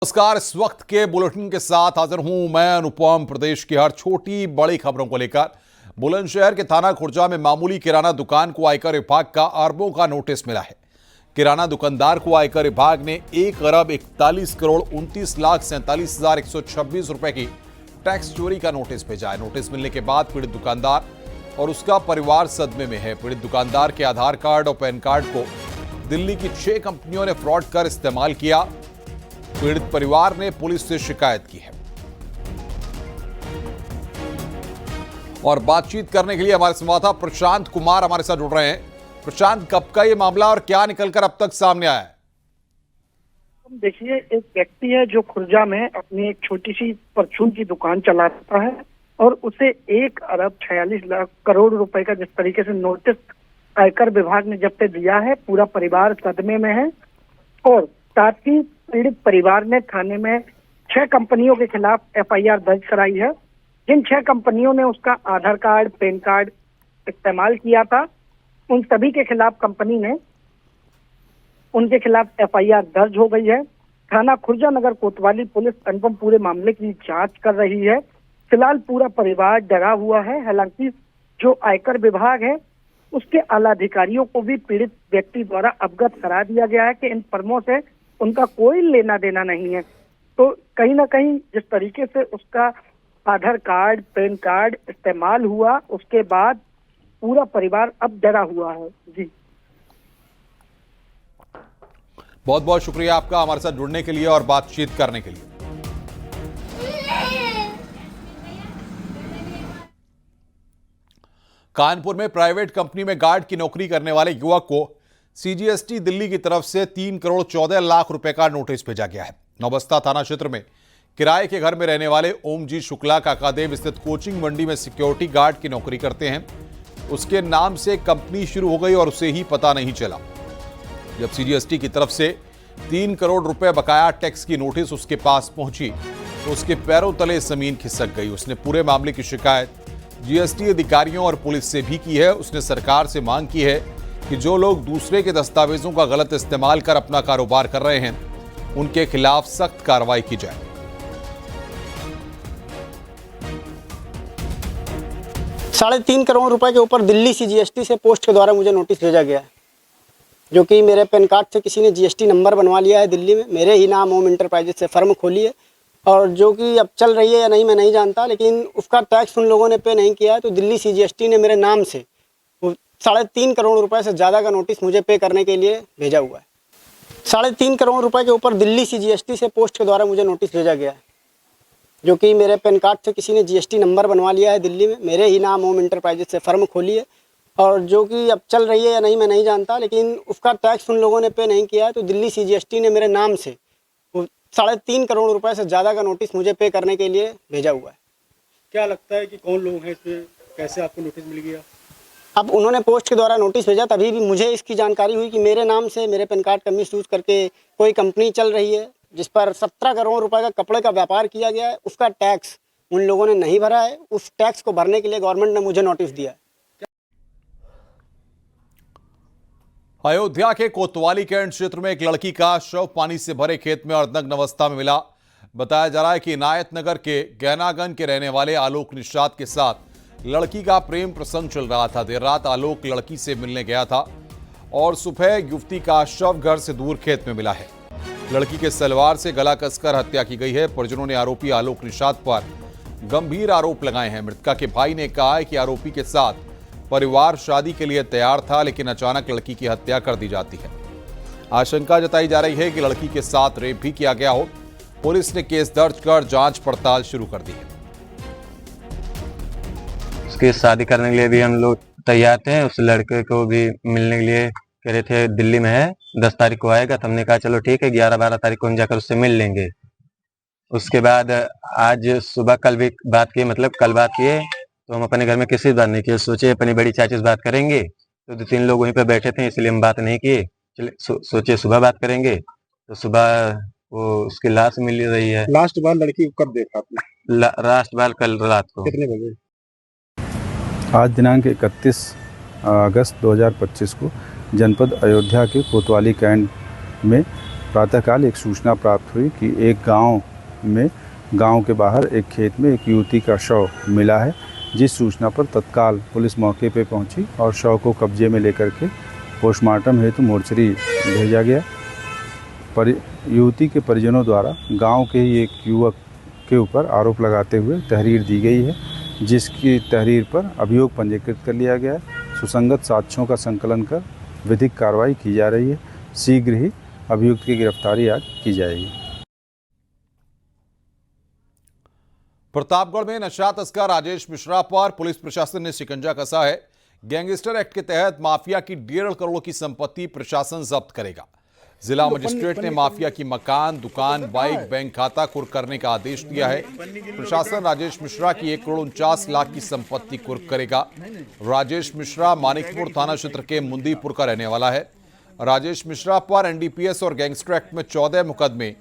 नमस्कार। इस वक्त के बुलेटिन के साथ हाजिर हूं मैं अनुपम। प्रदेश की हर छोटी बड़ी खबरों को लेकर बुलंदशहर के थाना खुर्जा में मामूली किराना दुकान को आयकर विभाग का अरबों का नोटिस मिला है। किराना दुकानदार को आयकर विभाग ने 1,41,39,47,126 रुपए की टैक्स चोरी का नोटिस भेजा है। नोटिस मिलने के बाद पीड़ित दुकानदार और उसका परिवार सदमे में है। पीड़ित दुकानदार के आधार कार्ड और पैन कार्ड को दिल्ली की 6 कंपनियों ने फ्रॉड कर इस्तेमाल किया। पीड़ित परिवार ने पुलिस से शिकायत की है और बातचीत करने के लिए हमारे संवाददाता प्रशांत कुमार हमारे साथ जुड़ रहे हैं। प्रशांत, कब का ये मामला और क्या निकलकर अब तक सामने आया है? देखिए, एक व्यक्ति है जो खुर्जा में अपनी एक छोटी सी परचून की दुकान चलाता है और उसे 1,46,00,000 रुपए का जिस तरीके से नोटिस आयकर विभाग ने जब्त दिया है, पूरा परिवार सदमे में है। और साथ ही पीड़ित परिवार ने थाने में 6 कंपनियों के खिलाफ FIR दर्ज कराई है। जिन 6 कंपनियों ने उसका आधार कार्ड, पैन कार्ड इस्तेमाल किया था, उन सभी के खिलाफ कंपनी ने उनके खिलाफ FIR दर्ज हो गई है। थाना खुर्जा नगर कोतवाली पुलिस अनुपम पूरे मामले की जांच कर रही है। फिलहाल पूरा परिवार डरा हुआ है। हालांकि जो आयकर विभाग है, उसके आला अधिकारियों को भी पीड़ित व्यक्ति द्वारा अवगत करा दिया गया है कि इन फर्मों से उनका कोई लेना देना नहीं है। तो कहीं ना कहीं जिस तरीके से उसका आधार कार्ड, पैन कार्ड इस्तेमाल हुआ, उसके बाद पूरा परिवार अब डरा हुआ है। जी, बहुत बहुत शुक्रिया आपका हमारे साथ जुड़ने के लिए और बातचीत करने के लिए। कानपुर में प्राइवेट कंपनी में गार्ड की नौकरी करने वाले युवक को CGST दिल्ली की तरफ से 3,14,00,000 रुपए का नोटिस भेजा गया है। नौबस्ता थाना क्षेत्र में किराए के घर में रहने वाले ओमजी शुक्ला काकादेव स्थित कोचिंग मंडी में सिक्योरिटी गार्ड की नौकरी करते हैं। उसके नाम से कंपनी शुरू हो गई और उसे ही पता नहीं चला। जब CGST की तरफ से 3 करोड़ रुपए बकाया टैक्स की नोटिस उसके पास पहुंची तो उसके पैरों तले जमीन खिसक गई। उसने पूरे मामले की शिकायत GST अधिकारियों और पुलिस से भी की है। उसने सरकार से मांग की है कि जो लोग दूसरे के दस्तावेजों का गलत इस्तेमाल कर अपना कारोबार कर रहे हैं, उनके खिलाफ सख्त कार्रवाई की जाए। ₹3.5 करोड़ रुपए के ऊपर दिल्ली CGST से पोस्ट के द्वारा मुझे नोटिस भेजा गया है, जो कि मेरे पैन कार्ड से किसी ने GST नंबर बनवा लिया है दिल्ली में। मेरे ही नाम होम इंटरप्राइजेस से फर्म खोली है और जो कि अब चल रही है या नहीं मैं नहीं जानता, लेकिन उसका टैक्स उन लोगों ने पे नहीं किया है। तो दिल्ली CGST ने मेरे नाम से 3.5 करोड़ रुपए से ज़्यादा का नोटिस मुझे पे करने के लिए भेजा हुआ है। 3.5 करोड़ रुपए के ऊपर दिल्ली CGST से पोस्ट के द्वारा मुझे नोटिस भेजा गया है, जो कि मेरे पैन कार्ड से किसी ने GST नंबर बनवा लिया है दिल्ली में। मेरे ही नाम होम इंटरप्राइजेस से फर्म खोली है और जो कि अब चल रही है या नहीं मैं नहीं जानता, लेकिन उसका टैक्स उन लोगों ने पे नहीं किया है। तो दिल्ली CGST ने मेरे नाम से 3.5 करोड़ रुपए से ज़्यादा का नोटिस मुझे पे करने के लिए भेजा हुआ है। क्या लगता है कि कौन लोग हैं इसमें, कैसे आपको नोटिस मिल गया? अब उन्होंने पोस्ट के द्वारा नोटिस भेजा, तभी भी मुझे इसकी जानकारी हुई कि मेरे नाम से मेरे पैन कार्ड का मिसयूज करके कोई कंपनी चल रही है जिस पर 17 करोड़ रुपए का कपड़े का व्यापार किया गया है। उसका टैक्स उन लोगों ने नहीं भरा है। उस टैक्स को भरने के लिए गवर्नमेंट ने मुझे नोटिस दिया है। अयोध्या के कोतवाली कैंट क्षेत्र में एक लड़की का शव पानी से भरे खेत में अर्धनग्न अवस्था में मिला। बताया जा रहा है कि इनायत नगर के गैनागंज के रहने वाले आलोक निषाद के साथ लड़की का प्रेम प्रसंग चल रहा था। देर रात आलोक लड़की से मिलने गया था और सुबह युवती का शव घर से दूर खेत में मिला है। लड़की के सलवार से गला कसकर हत्या की गई है। परिजनों ने आरोपी आलोक निषाद पर गंभीर आरोप लगाए हैं। मृतका के भाई ने कहा है कि आरोपी के साथ परिवार शादी के लिए तैयार था, लेकिन अचानक लड़की की हत्या कर दी जाती है। आशंका जताई जा रही है कि लड़की के साथ रेप भी किया गया हो। पुलिस ने केस दर्ज कर जांच पड़ताल शुरू कर दी है। उसकी शादी करने के लिए भी हम लोग तैयार थे। उस लड़के को भी मिलने के लिए कह रहे थे, दिल्ली में है, 10 तारीख को आएगा। तो हमने कहा चलो ठीक है, 11-12 तारीख को हम जाकर उससे मिल लेंगे। उसके बाद आज सुबह कल भी बात की, मतलब कल बात किए तो हम अपने घर में किसी बात नहीं किए। सोचे अपनी बड़ी चाची से बात करेंगे, तो 2-3 लोग वहीं पे बैठे थे, इसलिए हम बात नहीं किए। चले सोचे सुबह बात करेंगे। तो सुबह वो उसकी लाश मिल रही है। लास्ट बार लड़की को कब देखा आपने? लास्ट बार कल रात को। कितने बजे? आज दिनांक 31 अगस्त 2025 को जनपद अयोध्या के कोतवाली कैंट में प्रातःकाल एक सूचना प्राप्त हुई कि एक गांव के बाहर एक खेत में एक युवती का शव मिला है। जिस सूचना पर तत्काल पुलिस मौके पर पहुंची और शव को कब्जे में लेकर के पोस्टमार्टम हेतु मोर्चरी भेजा गया। युवती के परिजनों द्वारा गांव के ही एक युवक के ऊपर आरोप लगाते हुए तहरीर दी गई है, जिसकी तहरीर पर अभियोग पंजीकृत कर लिया गया है। सुसंगत साक्ष्यों का संकलन कर विधिक कार्रवाई की जा रही है। शीघ्र ही अभियुक्त की गिरफ्तारी आज की जाएगी। प्रतापगढ़ में नशा तस्कर राजेश मिश्रा पर पुलिस प्रशासन ने शिकंजा कसा है। गैंगस्टर एक्ट के तहत माफिया की 1.5 करोड़ की संपत्ति प्रशासन जब्त करेगा। जिला मजिस्ट्रेट ने माफिया की मकान, दुकान, बाइक, बैंक खाता कुर्क करने का आदेश दिया है। प्रशासन राजेश मिश्रा की 1 करोड़ 49 लाख की संपत्ति कुर्क करेगा। राजेश मिश्रा मानिकपुर थाना क्षेत्र के मुंदीपुर का रहने वाला है। राजेश मिश्रा पर एनडीपीएस और गैंगस्टर एक्ट में 14 मुकदमे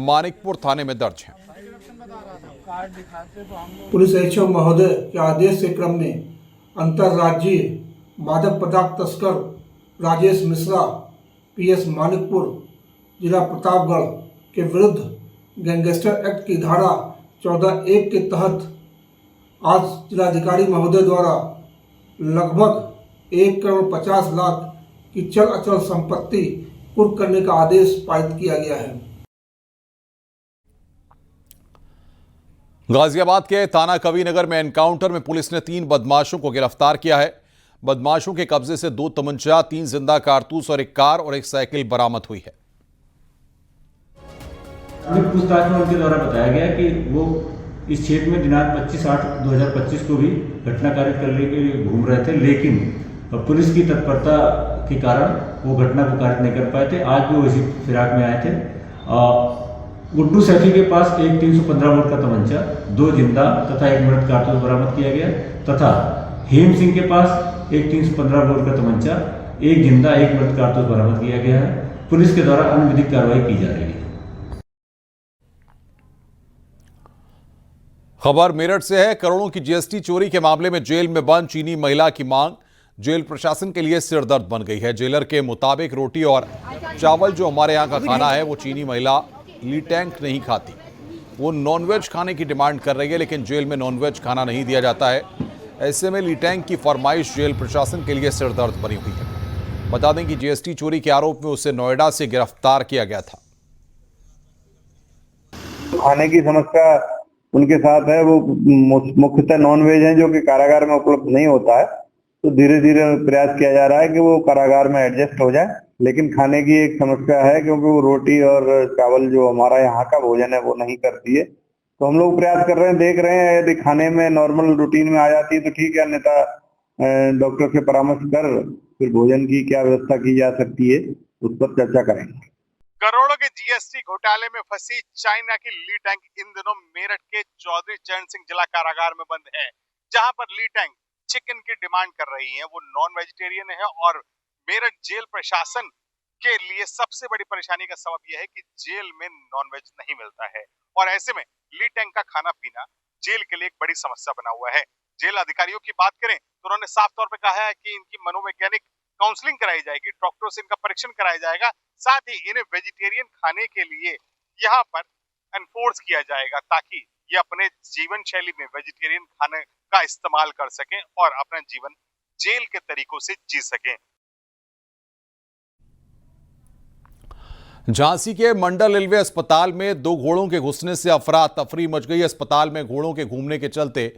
मानिकपुर थाने में दर्ज हैं। पुलिस अधीक्षक महोदय के आदेश के क्रम में अंतर्राज्यीय मादक पदार्थ तस्कर राजेश मिश्रा पीएस मानिकपुर जिला प्रतापगढ़ के विरुद्ध गैंगस्टर एक्ट की धारा 14(1) के तहत आज जिलाधिकारी महोदय द्वारा लगभग 1 करोड़ 50 लाख की चल अचल संपत्ति कुर्क करने का आदेश पारित किया गया है। गाजियाबाद के थाना कविनगर में एनकाउंटर में पुलिस ने 3 बदमाशों को गिरफ्तार किया है। बदमाशों के कब्जे से 2 तमंचा, 3 जिंदा कारतूस और एक कार और एक साइकिल बरामद हुई है। पूछताछ में उनके द्वारा बताया गया कि वो इस क्षेत्र में दिनांक 25/8/2025 को भी घटना कार्य करने के लिए घूम रहे थे, लेकिन पुलिस की तत्परता के कारण वो घटना को कार्य नहीं कर पाए थे। आज भी वो इसी फिराक में आए थे। गुड्डू सैफी के पास एक 315 बोर का तमंचा, 2 जिंदा तथा एक मृत कारतूस बरामद किया गया तथा हेम सिंह के पास एक 315 बोर का तमंचा, 1 जिंदा, 1 मृत कारतूस बरामद किया गया है। पुलिस के द्वारा अन्य विधिक कार्रवाई की जा रही है। खबर मेरठ से है। करोड़ों की जीएसटी चोरी के मामले में जेल में बंद चीनी महिला की मांग जेल प्रशासन के लिए सिरदर्द बन गई है। जेलर के मुताबिक रोटी और चावल जो हमारे यहाँ का खाना है वो चीनी महिला लीटैंक नहीं खाती। वो नॉनवेज खाने की डिमांड कर रही है, लेकिन जेल में नॉनवेज खाना नहीं दिया जाता है। ऐसे में लीटैंक की फरमाइश जेल प्रशासन के लिए सिरदर्द बनी हुई है। बता दें कि जीएसटी चोरी के आरोप में उसे नोएडा से गिरफ्तार किया गया था। खाने की समस्या उनके साथ है, वो मुख्यतः नॉनवेज है जो कि कारागार में उपलब्ध नहीं होता है। तो धीरे धीरे प्रयास किया जा रहा है कि वो कारागार में एडजस्ट हो जाए, लेकिन खाने की एक समस्या है क्योंकि वो रोटी और चावल जो हमारा यहाँ का भोजन है वो नहीं करती है। तो हम लोग प्रयास कर रहे हैं, देख रहे हैं, यदि खाने में नॉर्मल रूटीन में आ जाती है तो ठीक है, अन्यथा डॉक्टर से परामर्श कर फिर भोजन की क्या व्यवस्था की जा सकती है उस पर चर्चा करेंगे। करोड़ों के जीएसटी घोटाले में फंसी चाइना की लीटैंक इन दिनों मेरठ के चौधरी चरण सिंह जिला कारागार में बंद है, जहां पर लीटैंक चिकन की डिमांड कर रही है। वो नॉन वेजिटेरियन है और मेरठ जेल प्रशासन के लिए सबसे बड़ी परेशानी का सबब यह है कि जेल में नॉनवेज नहीं मिलता है और ऐसे में लीटैंक का खाना पीना जेल के लिए एक बड़ी समस्या बना हुआ है। जेल अधिकारियों की बात करें तो उन्होंने साफ तौर पे कहा है कि इनकी मनोवैज्ञानिक काउंसलिंग कराई जाएगी, डॉक्टरों से इनका परीक्षण कराया जाएगा, साथ ही इन्हें वेजिटेरियन खाने के लिए यहाँ पर एनफोर्स किया जाएगा ताकि ये अपने जीवन शैली में वेजिटेरियन खाने का इस्तेमाल कर सकें और अपना जीवन जेल के तरीकों से जी सकें। झांसी के मंडल रेलवे अस्पताल में 2 घोड़ों के घुसने से अफरा तफरी मच गई। अस्पताल में घोड़ों के घूमने के चलते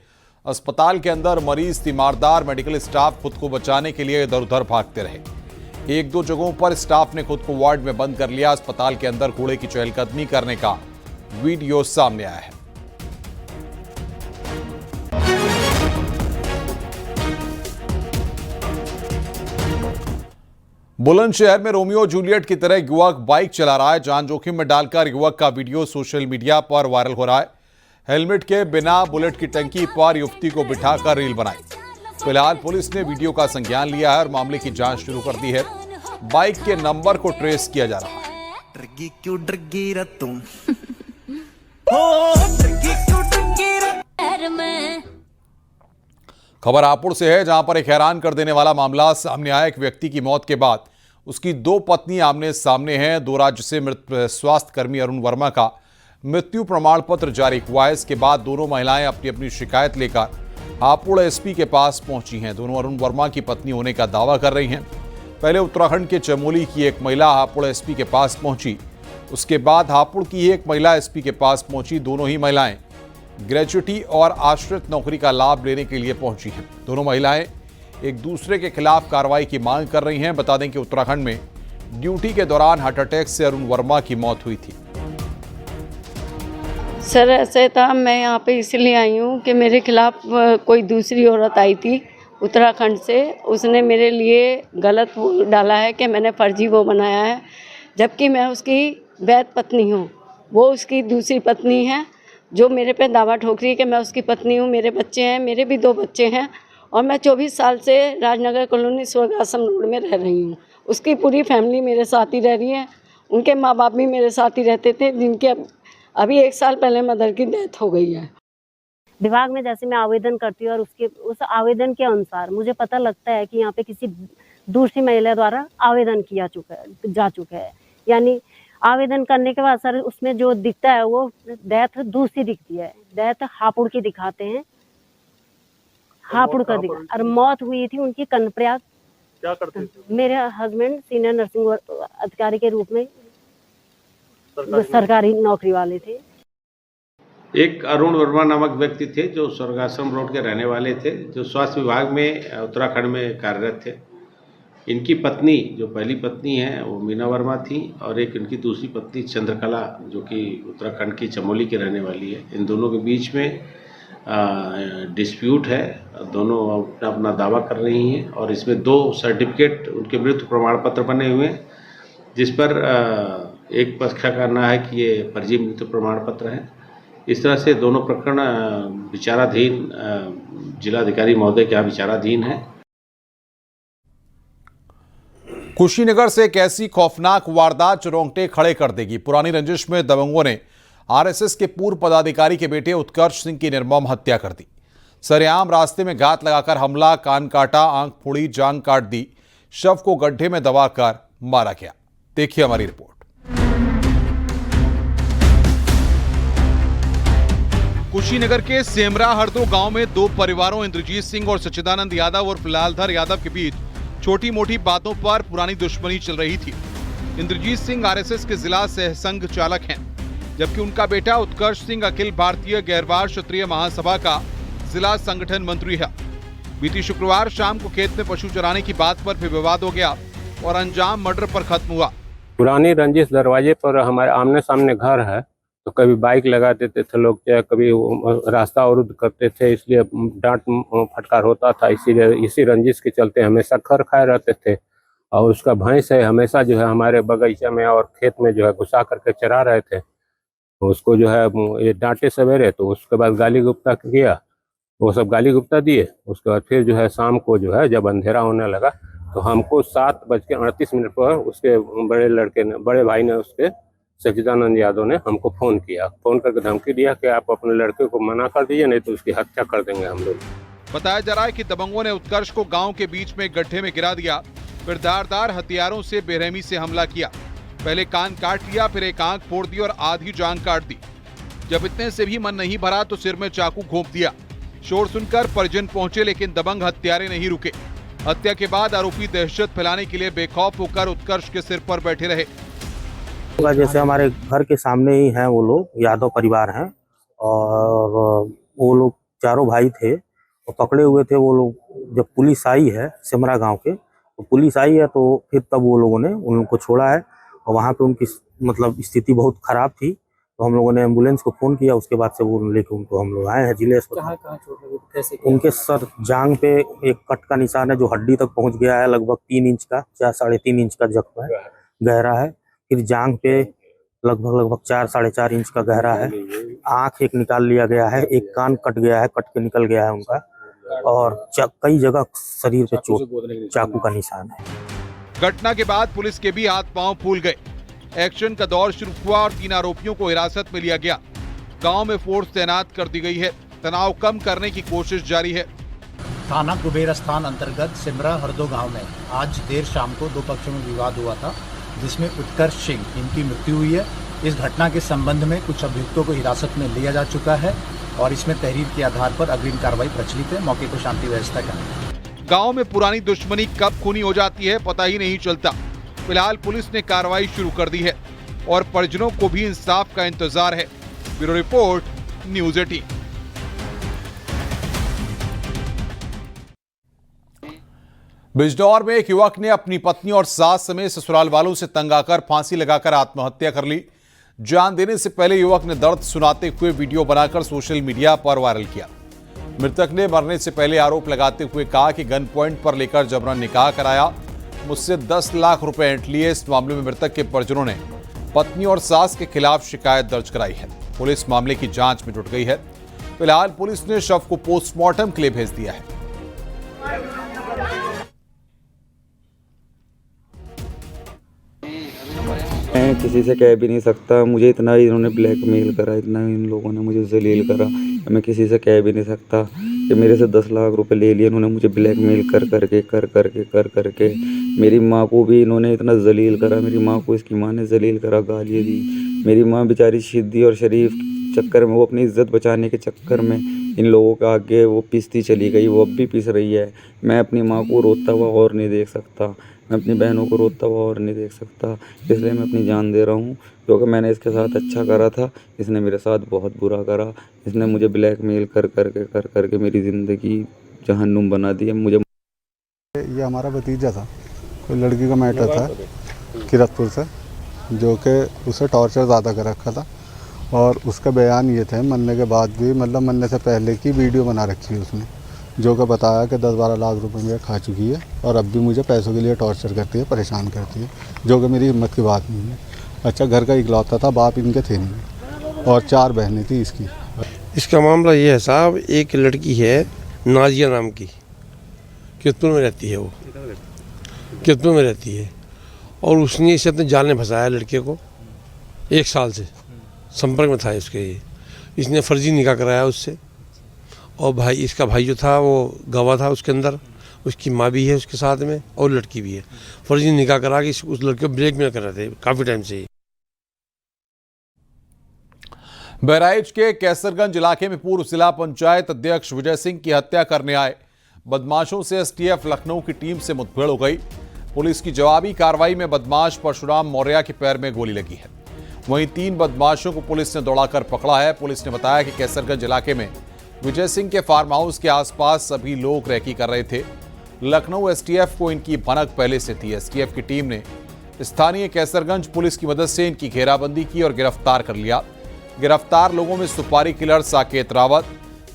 अस्पताल के अंदर मरीज, तीमारदार, मेडिकल स्टाफ खुद को बचाने के लिए इधर उधर भागते रहे। 1-2 जगहों पर स्टाफ ने खुद को वार्ड में बंद कर लिया। अस्पताल के अंदर घोड़े की चहलकदमी करने का वीडियो सामने आया है। बुलंदशहर में रोमियो जूलियट की तरह युवक बाइक चला रहा है। जान जोखिम में डालकर युवक का वीडियो सोशल मीडिया पर वायरल हो रहा है। हेलमेट के बिना बुलेट की टंकी पर युवती को बिठाकर रील बनाई। फिलहाल पुलिस ने वीडियो का संज्ञान लिया है और मामले की जांच शुरू कर दी है। बाइक के नंबर को ट्रेस किया जा रहा है। खबर हापुड़ से है, जहां पर एक हैरान कर देने वाला मामला सामने आया। एक व्यक्ति की मौत के बाद उसकी 2 पत्नी आमने सामने हैं। 2 राज्य से मृत स्वास्थ्य कर्मी अरुण वर्मा का मृत्यु प्रमाण पत्र जारी हुआ है। इसके बाद दोनों महिलाएं अपनी अपनी शिकायत लेकर हापुड़ एसपी के पास पहुंची हैं। दोनों अरुण वर्मा की पत्नी होने का दावा कर रही हैं। पहले उत्तराखंड के चमोली की एक महिला हापुड़ एसपी के पास पहुंची, उसके बाद हापुड़ की एक महिला एसपी के पास पहुंची। दोनों ही महिलाएं ग्रेच्युटी और आश्रित नौकरी का लाभ लेने के लिए पहुंची हैं। दोनों महिलाएं एक दूसरे के खिलाफ कार्रवाई की मांग कर रही हैं। बता दें कि उत्तराखंड में ड्यूटी के दौरान हार्ट अटैक से अरुण वर्मा की मौत हुई थी। सर ऐसे था, मैं यहाँ पे इसलिए आई हूँ कि मेरे खिलाफ कोई दूसरी औरत आई थी उत्तराखंड से। उसने मेरे लिए गलत वो डाला है कि मैंने फर्जी वो बनाया है, जबकि मैं उसकी वैध पत्नी हूँ। वो उसकी दूसरी पत्नी है जो मेरे पे दावा ठोक रही है कि मैं उसकी पत्नी हूँ। मेरे बच्चे हैं, मेरे भी 2 बच्चे हैं और मैं 24 साल से राजनगर कॉलोनी स्वर्ग आश्रम रोड में रह रही हूँ। उसकी पूरी फैमिली मेरे साथ ही रह रही है। उनके माँ बाप भी मेरे साथ ही रहते थे, जिनके अभी 1 साल पहले मदर की डेथ हो गई है। विभाग में जैसे मैं आवेदन करती हूँ और उस आवेदन के अनुसार मुझे पता लगता है कि यहाँ पे किसी दूसरी महिला द्वारा आवेदन जा चुका है। यानी आवेदन करने के बाद सर उसमें जो दिखता है वो डेथ दूसरी दिखती है। डेथ हापुड़ की दिखाते हैं, हापुड़ का दिखा, और मौत हुई थी उनकी कर्णप्रयाग। क्या करते थे? मेरे हस्बैंड सीनियर नर्सिंग अधिकारी के रूप में सरकारी नौकरी वाले थे। एक अरुण वर्मा नामक व्यक्ति थे जो स्वर्गाश्रम रोड के रहने वाले थे, जो स्वास्थ्य विभाग में उत्तराखंड में कार्यरत थे। इनकी पत्नी जो पहली पत्नी है वो मीना वर्मा थी और एक इनकी दूसरी पत्नी चंद्रकला जो कि उत्तराखंड की चमोली की रहने वाली है। इन दोनों के बीच में डिस्प्यूट है। दोनों अपना अपना दावा कर रही हैं और इसमें 2 सर्टिफिकेट उनके मृत्यु प्रमाण पत्र बने हुए हैं, जिस पर एक पक्ष का कहना है कि ये फर्जी मृत्यु प्रमाण पत्र है। इस तरह से दोनों प्रकरण विचाराधीन जिलाधिकारी महोदय के यहाँ विचाराधीन है। कुशीनगर से एक ऐसी खौफनाक वारदात जो रोंगटे खड़े कर देगी। पुरानी रंजिश में दबंगों ने आरएसएस के पूर्व पदाधिकारी के बेटे उत्कर्ष सिंह की निर्मम हत्या कर दी। सरेआम रास्ते में घात लगाकर हमला, कान काटा, आंख फोड़ी, जांघ काट दी। शव को गड्ढे में दबाकर मारा गया। देखिए हमारी रिपोर्ट। कुशीनगर के सेमरा हरदो गांव में 2 परिवारों इंद्रजीत सिंह और सच्चिदानंद यादव और लालधर यादव के बीच छोटी मोटी बातों पर पुरानी दुश्मनी चल रही थी। इंद्रजीत सिंह आरएसएस के जिला सहसंघ चालक हैं, जबकि उनका बेटा उत्कर्ष सिंह अखिल भारतीय गैरवार क्षत्रिय महासभा का जिला संगठन मंत्री है। बीती शुक्रवार शाम को खेत में पशु चराने की बात पर फिर विवाद हो गया और अंजाम मर्डर पर खत्म हुआ। पुरानी रंजिश दरवाजे पर हमारे आमने सामने घर है, तो कभी बाइक लगा देते थे लोग, चाहे कभी रास्ता अवरुद्ध करते थे, इसलिए डांट फटकार होता था। इसीलिए इसी रंजिश के चलते हमेशा खर खाए रहते थे। और उसका भैंस है हमेशा जो है हमारे बगीचे में और खेत में जो है घुसा करके चरा रहे थे। उसको जो है ये डांटे सवेरे, तो उसके बाद गाली गुप्ता किया, वो सब गाली गुप्ता दिए। उसके बाद फिर जो है शाम को जो है जब अंधेरा होने लगा तो हमको 7:38 पर उसके बड़े भाई ने उसके सच्चिदानंद यादव ने हमको फोन किया। फोन करके धमकी दिया कि आप अपने लड़के को मना कर दीजिए, नहीं तो उसकी हत्या कर देंगे हम लोग। बताया जा रहा है कि दबंगों ने उत्कर्ष को गांव के बीच में गड्ढे में गिरा दिया, फिर धारदार हथियारों से बेरहमी से हमला किया। पहले कान काट लिया, फिर एक आंख फोड़ दी और आधी जांघ काट दी। जब इतने से भी मन नहीं भरा तो सिर में चाकू घोंप दिया। शोर सुनकर परिजन पहुंचे, लेकिन दबंग हत्यारे नहीं रुके। हत्या के बाद आरोपी दहशत फैलाने के लिए बेखौफ होकर उत्कर्ष के सिर पर बैठे रहे। जैसे हमारे घर के सामने ही हैं वो लोग, यादव परिवार हैं, और वो लोग चारों भाई थे, वो पकड़े हुए थे। वो लोग जब पुलिस आई है सेमरा गांव के, तो पुलिस आई है तो फिर तब वो लोगों ने उनको छोड़ा है। और वहाँ पे उनकी मतलब स्थिति बहुत खराब थी, तो हम लोगों ने एम्बुलेंस को फ़ोन किया। उसके बाद से वो लेके उनको हम लोग आए हैं जिले अस्पताल। उनके सर जांघ पे एक कट का निशान है जो हड्डी तक पहुँच गया है, लगभग 3 इंच का या 3.5 इंच का जख्म है, गहरा है। फिर जांघ पे लगभग 4-4.5 इंच का गहरा है। आंख एक निकाल लिया गया है, एक कान कट गया है, कट के निकल गया है उनका, और कई जगह शरीर पे चोट, चाकू का निशान है। घटना के बाद पुलिस के भी हाथ पांव फूल गए। एक्शन का दौर शुरू हुआ और 3 आरोपियों को हिरासत में लिया गया। गांव में फोर्स तैनात कर दी गई है। तनाव कम करने की कोशिश जारी है। थाना कुबेर स्थान अंतर्गत सिमरा हरदो गांव में आज देर शाम को दो पक्षों में विवाद हुआ था, जिसमें उत्कर्ष सिंह इनकी मृत्यु हुई है। इस घटना के संबंध में कुछ अभियुक्तों को हिरासत में लिया जा चुका है और इसमें तहरीर के आधार पर अग्रिम कार्रवाई प्रचलित है। मौके को शांति व्यवस्था करना। गांव में पुरानी दुश्मनी कब खूनी हो जाती है पता ही नहीं चलता। फिलहाल पुलिस ने कार्रवाई शुरू कर दी है और परिजनों को भी इंसाफ का इंतजार है। Bureau report, news 18। बिजनौर में एक युवक ने अपनी पत्नी और सास समेत ससुराल वालों से तंग आकर फांसी लगाकर आत्महत्या कर ली। जान देने से पहले युवक ने दर्द सुनाते हुए वीडियो बनाकर सोशल मीडिया पर वायरल किया। मृतक ने मरने से पहले आरोप लगाते हुए कहा कि गन पॉइंट पर लेकर जबरन निकाह कराया, मुझसे 10 लाख रुपए ऐंठ लिए। इस मामले में मृतक के परिजनों ने पत्नी और सास के खिलाफ शिकायत दर्ज कराई है। पुलिस मामले की जांच में जुट गई है। फिलहाल पुलिस ने शव को पोस्टमार्टम के लिए भेज दिया है। मैं किसी से कह भी नहीं सकता, मुझे इतना इन्होंने ब्लैकमेल करा, इतना इन लोगों ने मुझे जलील करा, मैं किसी से कह भी नहीं सकता कि मेरे से 10 लाख रुपए ले लिए इन्होंने मुझे ब्लैकमेल कर करके। मेरी माँ को भी इन्होंने इतना जलील करा, मेरी माँ को इसकी माँ ने जलील करा, गालियाँ दी। मेरी माँ बेचारी सिद्धी और शरीफ चक्कर में, वो अपनी इज्जत बचाने के चक्कर में इन लोगों के आगे वो पिसती चली गई, वो अब भी पिस रही है। मैं अपनी माँ को रोता हुआ और नहीं देख सकता, मैं अपनी बहनों को रोता हुआ और नहीं देख सकता, इसलिए मैं अपनी जान दे रहा हूँ। क्योंकि मैंने इसके साथ अच्छा करा था, इसने मेरे साथ बहुत बुरा करा। इसने मुझे ब्लैकमेल कर करके मेरी ज़िंदगी जहन्नुम बना दी है। मुझे ये हमारा भतीजा था, कोई लड़की का मैटर था किरतपुर से, जो कि उसे टॉर्चर ज़्यादा कर रखा था। और उसका बयान ये थे, मरने के बाद भी, मतलब मरने से पहले की वीडियो बना रखी है उसने, जो कि बताया कि 10-12 लाख रुपए मेरे खा चुकी है और अब भी मुझे पैसों के लिए टॉर्चर करती है, परेशान करती है, जो कि मेरी हिम्मत की बात नहीं है। अच्छा, घर का इकलौता था, बाप इनके थे नहीं और 4 बहनें थी इसकी। इसका मामला ये है साहब, एक लड़की है नाजिया नाम की, किरतपुर में रहती है, वो किरतपुर में रहती है और उसने इसे अपने जाल में फंसाया लड़के को। 1 साल से संपर्क में था इसके, इसने फर्जी निकाह कराया उससे। और भाई, इसका भाई जो था वो गवाह था उसके अंदर, उसकी माँ भी है उसके साथ में और लड़की भी है। फर्जी निकाह करा के उस लड़के को ब्लैकमेल कर रहे थे काफ़ी टाइम से ही। बहराइच के कैसरगंज इलाके में पूर्व जिला पंचायत अध्यक्ष विजय सिंह की हत्या करने आए बदमाशों से एसटीएफ लखनऊ की टीम से मुठभेड़ हो गई। पुलिस की जवाबी कार्रवाई में बदमाश परशुराम मौर्य के पैर में गोली लगी है। वहीं 3 बदमाशों को पुलिस ने दौड़ाकर पकड़ा है। पुलिस ने बताया कि कैसरगंज इलाके में विजय सिंह के फार्म हाउस के आसपास सभी लोग रैकी कर रहे थे। लखनऊ एसटीएफ को इनकी भनक पहले से थी। एसटीएफ की टीम ने स्थानीय कैसरगंज पुलिस की मदद से इनकी घेराबंदी की और गिरफ्तार कर लिया। गिरफ्तार लोगों में सुपारी किलर साकेत रावत,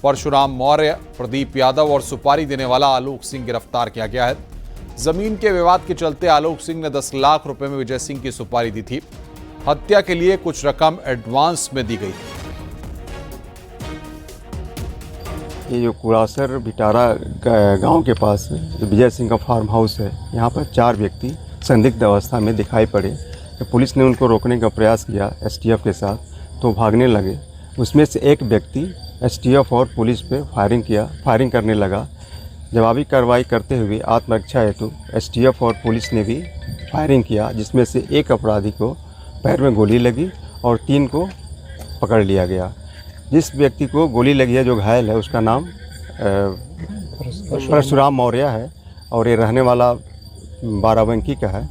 परशुराम मौर्य, प्रदीप यादव और सुपारी देने वाला आलोक सिंह गिरफ्तार किया गया है। जमीन के विवाद के चलते आलोक सिंह ने 10 लाख रुपए में विजय सिंह की सुपारी दी थी। हत्या के लिए कुछ रकम एडवांस में दी गई थी। ये जो कुड़ासर भिटारा गांव के पास जो विजय सिंह का फार्म हाउस है, यहाँ पर 4 व्यक्ति संदिग्ध अवस्था में दिखाई पड़े। तो पुलिस ने उनको रोकने का प्रयास किया एसटीएफ के साथ, तो भागने लगे। उसमें से एक व्यक्ति एसटीएफ और पुलिस पे फायरिंग करने लगा। जवाबी कार्रवाई करते हुए आत्मरक्षा हेतु एसटीएफ और पुलिस ने भी फायरिंग किया, जिसमें से एक अपराधी को पैर में गोली लगी और 3 को पकड़ लिया गया। जिस व्यक्ति को गोली लगी है, जो घायल है, उसका नाम परशुराम मौर्य है और ये रहने वाला बाराबंकी का है।